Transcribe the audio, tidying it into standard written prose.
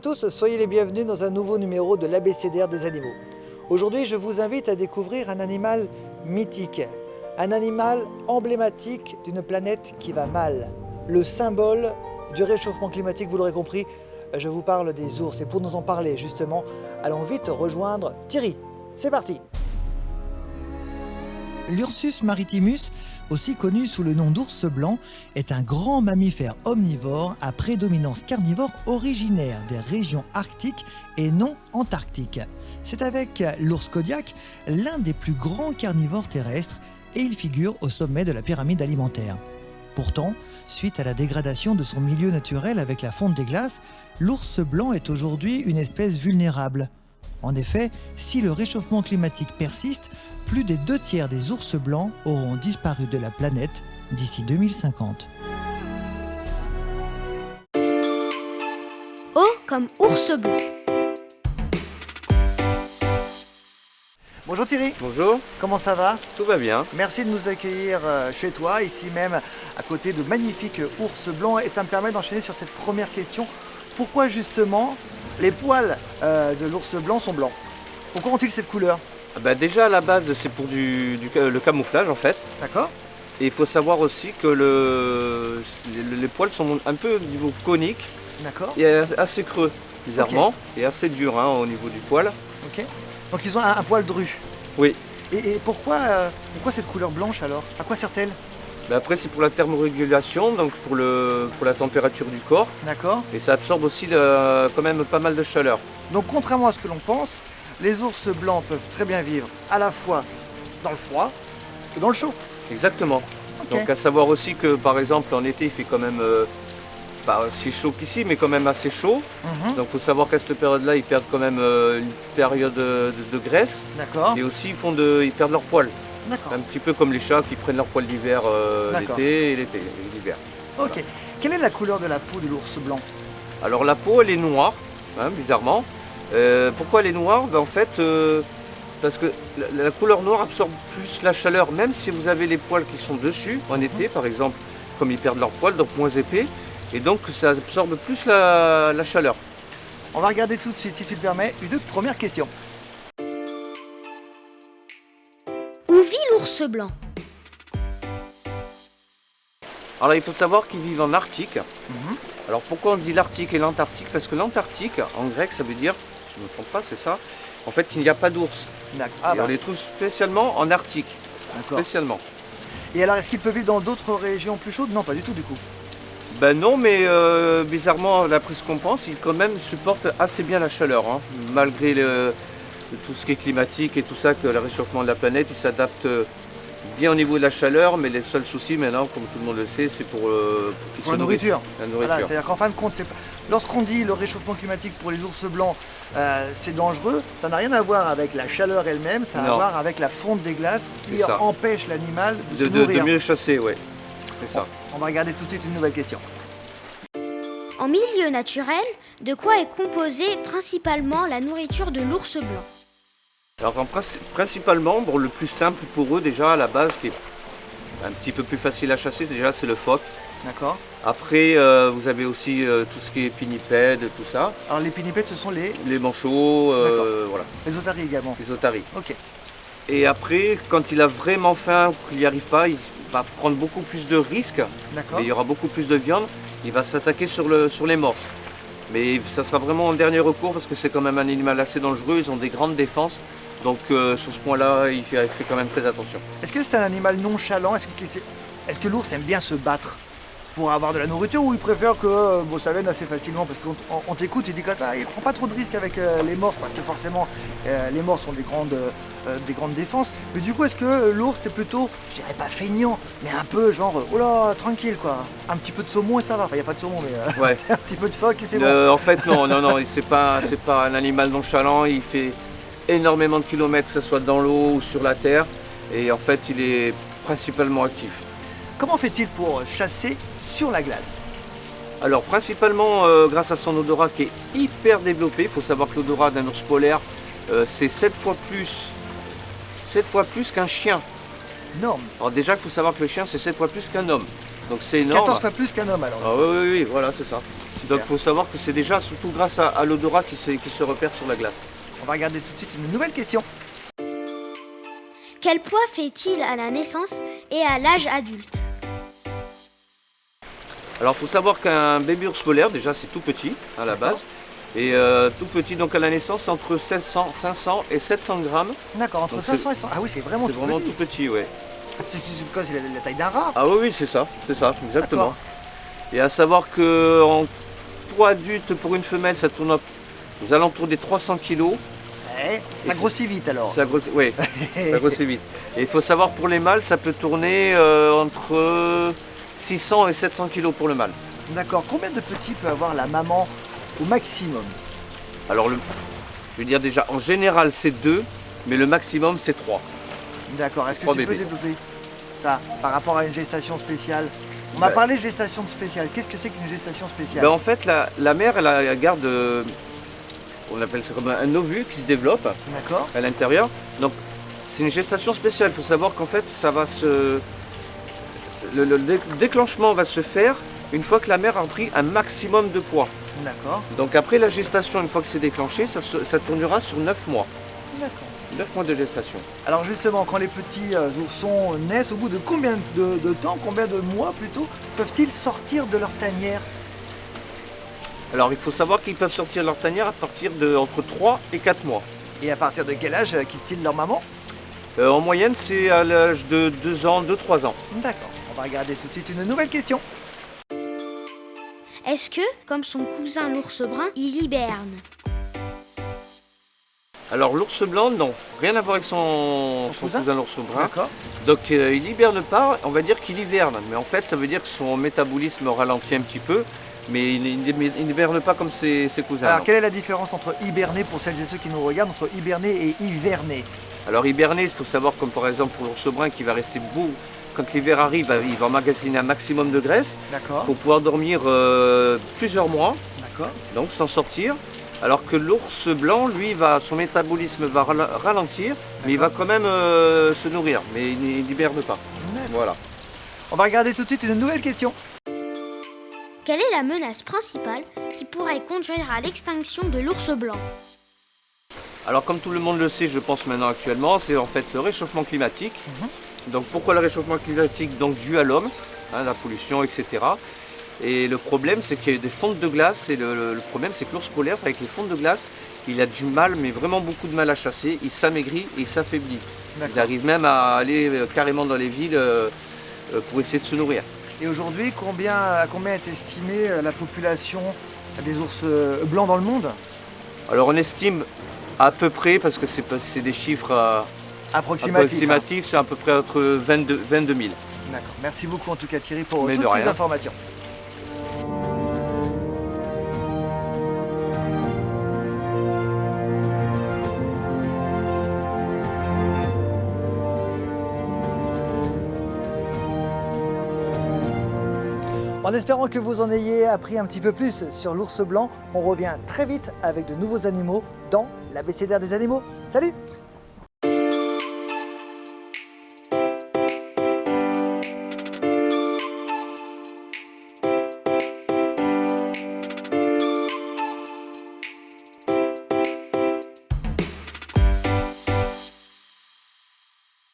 à tous, soyez les bienvenus dans un nouveau numéro de l'ABCDR des animaux. Aujourd'hui, je vous invite à découvrir un animal mythique, un animal emblématique d'une planète qui va mal, le symbole du réchauffement climatique, vous l'aurez compris, je vous parle des ours. Et pour nous en parler justement, allons vite rejoindre Thierry. C'est parti! L'Ursus maritimus, aussi connu sous le nom d'ours blanc, est un grand mammifère omnivore à prédominance carnivore originaire des régions arctiques et non antarctiques. C'est avec l'ours Kodiak l'un des plus grands carnivores terrestres et il figure au sommet de la pyramide alimentaire. Pourtant, suite à la dégradation de son milieu naturel avec la fonte des glaces, l'ours blanc est aujourd'hui une espèce vulnérable. En effet, si le réchauffement climatique persiste, plus des 2/3 des ours blancs auront disparu de la planète d'ici 2050. O comme ours blanc. Bonjour Thierry. Bonjour, Comment ça va? tout va bien. Merci de nous accueillir chez toi, ici même à côté de magnifiques ours blancs. Et ça me permet d'enchaîner sur cette première question. Pourquoi justement les poils de l'ours blanc sont blancs? Pourquoi ont-ils cette couleur? Déjà à la base c'est pour le camouflage en fait. D'accord? Et il faut savoir aussi que les poils sont un peu au niveau conique D'accord. et assez creux bizarrement et assez dur au niveau du poil. Ok. Donc ils ont un poil dru. Oui. Et pourquoi cette couleur blanche alors? À quoi sert-elle? Après c'est pour la thermorégulation, donc pour la température du corps. D'accord. Et ça absorbe aussi quand même pas mal de chaleur. Donc contrairement à ce que l'on pense, les ours blancs peuvent très bien vivre à la fois dans le froid que dans le chaud. Exactement. Ok. Donc à savoir aussi que par exemple en été il fait quand même pas si chaud qu'ici mais quand même assez chaud. Mhm. Donc il faut savoir qu'à cette période-là, ils perdent quand même une période de graisse. D'accord. Et aussi ils perdent leur poil. D'accord. Un petit peu comme les chats qui prennent leur poil l'hiver D'accord. l'été et l'hiver. Ok. Quelle est la couleur de la peau de l'ours blanc? Alors la peau elle est noire, bizarrement. Pourquoi elle est noire? En fait c'est parce que la couleur noire absorbe plus la chaleur, même si vous avez les poils qui sont dessus en été par exemple, comme ils perdent leur poil, donc moins épais. Et donc ça absorbe plus la chaleur. On va regarder tout de suite, si tu le permets, une première question. Où vit l'ours blanc? Alors il faut savoir qu'ils vivent en Arctique. Mhm. Alors pourquoi on dit l'Arctique et l'Antarctique? Parce que l'Antarctique, en grec, ça veut dire, si je ne me trompe pas, c'est ça, en fait qu'il n'y a pas d'ours. Ah, Et bah, on les trouve spécialement en Arctique. d'accord. Spécialement. Et alors, est-ce qu'ils peuvent vivre dans d'autres régions plus chaudes? Non, pas du tout du coup. Non, mais bizarrement, d'après ce qu'on pense, ils quand même supportent assez bien la chaleur. Malgré tout ce qui est climatique et tout ça, que le réchauffement de la planète, ils s'adaptent bien au niveau de la chaleur, mais les seuls soucis maintenant, comme tout le monde le sait, c'est pour qu'ils Pour se la nourrissent. nourriture. La Voilà, nourriture. c'est-à-dire qu'en fin de compte, lorsqu'on dit le réchauffement climatique pour les ours blancs, c'est dangereux, ça n'a rien à voir avec la chaleur elle-même, ça a à Non. voir avec la fonte des glaces qui C'est ça. empêche l'animal de se De nourrir. mieux chasser, ouais. C'est ça. On va regarder tout de suite une nouvelle question. En milieu naturel, de quoi est composée principalement la nourriture de l'ours blanc? Alors principalement, le plus simple pour eux déjà à la base, qui est un petit peu plus facile à chasser, déjà c'est le phoque. D'accord. Après vous avez aussi tout ce qui est pinnipèdes, tout ça, Alors les pinnipèdes, ce sont les les manchots, D'accord. voilà, otaries également. les otaries. Ok. Et après, quand il a vraiment faim ou qu'il n'y arrive pas, il va prendre beaucoup plus de risques, D'accord. et il y aura beaucoup plus de viande, il va s'attaquer sur les morses. Mais ça sera vraiment en dernier recours parce que c'est quand même un animal assez dangereux, ils ont des grandes défenses. Donc sur ce point-là, il fait quand même très attention. Est-ce que c'est un animal nonchalant? Est-ce que l'ours aime bien se battre pour avoir de la nourriture ou il préfère que ça vienne assez facilement? Parce qu'on t'écoute, il dit comme ça, il prend pas trop de risques avec les morses parce que forcément les morses ont des grandes défenses. Mais du coup, est-ce que l'ours c'est plutôt, je dirais pas feignant, mais un peu genre, oh là, tranquille quoi. Un petit peu de saumon et ça va. Enfin, il n'y a pas de saumon, mais Ouais. un petit peu de phoque et c'est bon. En fait, non, c'est pas un animal nonchalant, il fait énormément de kilomètres, que ce soit dans l'eau ou sur la terre. Et en fait, il est principalement actif. Comment fait-il pour chasser sur la glace? Alors principalement grâce à son odorat qui est hyper développé. Il faut savoir que l'odorat d'un ours polaire c'est 7 fois plus qu'un chien. Énorme. Alors déjà qu'il faut savoir que le chien c'est 7 fois plus qu'un homme. Donc c'est énorme. 14 fois plus qu'un homme alors. Ah oui, voilà, c'est ça. Super. Donc il faut savoir que c'est déjà surtout grâce à l'odorat qui se repère sur la glace. On va regarder tout de suite une nouvelle question. Quel poids fait-il à la naissance et à l'âge adulte? Alors il faut savoir qu'un bébé ours polaire, déjà c'est tout petit à la base. Et tout petit, donc à la naissance, c'est entre 500 et 700 grammes. D'accord, entre Donc 500 et 100. Ah oui, c'est vraiment C'est tout vraiment petit. tout petit, ouais. C'est quoi, c'est la taille d'un rat? Ah oui, c'est ça, exactement. D'accord. Et à savoir qu'en poids adulte pour une femelle, ça tourne aux alentours des 300 kg. Ouais, ça Et grossit vite alors. Ça grossit, oui, ça grossit vite. Et il faut savoir pour les mâles, ça peut tourner entre 600 et 700 kg pour le mâle. D'accord, combien de petits peut avoir la maman au maximum? Alors, je veux dire déjà, en général, c'est 2, mais le maximum, c'est 3. D'accord, est-ce que 3 tu peux bébés. développer ça par rapport à une gestation spéciale? On m'a Ben- parlé de gestation spéciale. Qu'est-ce que c'est qu'une gestation spéciale? Ben, en fait, la mère, elle garde, on appelle ça comme un ovule qui se développe D'accord. à l'intérieur. Donc, c'est une gestation spéciale. Il faut savoir qu'en fait, ça va le déclenchement va se faire une fois que la mère a pris un maximum de poids. D'accord. Donc, après la gestation, une fois que c'est déclenché, ça tournera sur 9 mois. D'accord. 9 mois de gestation. Alors justement, quand les petits oursons naissent, au bout de combien de temps, combien de mois plutôt, peuvent-ils sortir de leur tanière? Alors, il faut savoir qu'ils peuvent sortir de leur tanière à partir de entre 3 et 4 mois. Et à partir de quel âge quittent-ils leur maman? En moyenne, c'est à l'âge de 2 ans, 2-3 ans. D'accord. On va regarder tout de suite une nouvelle question. Est-ce que, comme son cousin l'ours brun, il hiberne? Alors, l'ours blanc, non. Rien à voir avec son cousin l'ours brun. D'accord. Donc, il hiberne pas, on va dire qu'il hiverne. Mais en fait, ça veut dire que son métabolisme ralentit un petit peu. Mais il n'hiberne pas comme ses cousins. Alors non. quelle est la différence entre hiberner, pour celles et ceux qui nous regardent, entre hiberner et hiverner? Alors, hiberner, il faut savoir, comme par exemple pour l'ours brun, qui va rester beau. Quand l'hiver arrive, il va emmagasiner un maximum de graisse D'accord. pour pouvoir dormir plusieurs mois, D'accord. donc sans sortir. Alors que l'ours blanc, lui, son métabolisme va ralentir, mais il va quand même se nourrir, mais il n'hiberne pas. D'accord. Voilà. On va regarder tout de suite une nouvelle question. Quelle est la menace principale qui pourrait conduire à l'extinction de l'ours blanc? Alors comme tout le monde le sait, je pense maintenant actuellement, c'est en fait le réchauffement climatique. Donc pourquoi le réchauffement climatique? Donc dû à l'homme, la pollution, etc. Et le problème, c'est qu'il y a des fontes de glace. Et le problème, c'est que l'ours polaire, avec les fontes de glace, il a du mal, mais vraiment beaucoup de mal à chasser. Il s'amaigrit et il s'affaiblit. Il D'accord. arrive même à aller carrément dans les villes pour essayer de se nourrir. Et aujourd'hui, à combien est estimée la population des ours blancs dans le monde? Alors on estime à peu près, parce que c'est des chiffres Approximatif. approximatifs, c'est à peu près entre 22 000. D'accord. Merci beaucoup en tout cas Thierry pour Mais toutes de ces rien. informations. En espérant que vous en ayez appris un petit peu plus sur l'ours blanc, on revient très vite avec de nouveaux animaux dans l'ABCDR des animaux. Salut!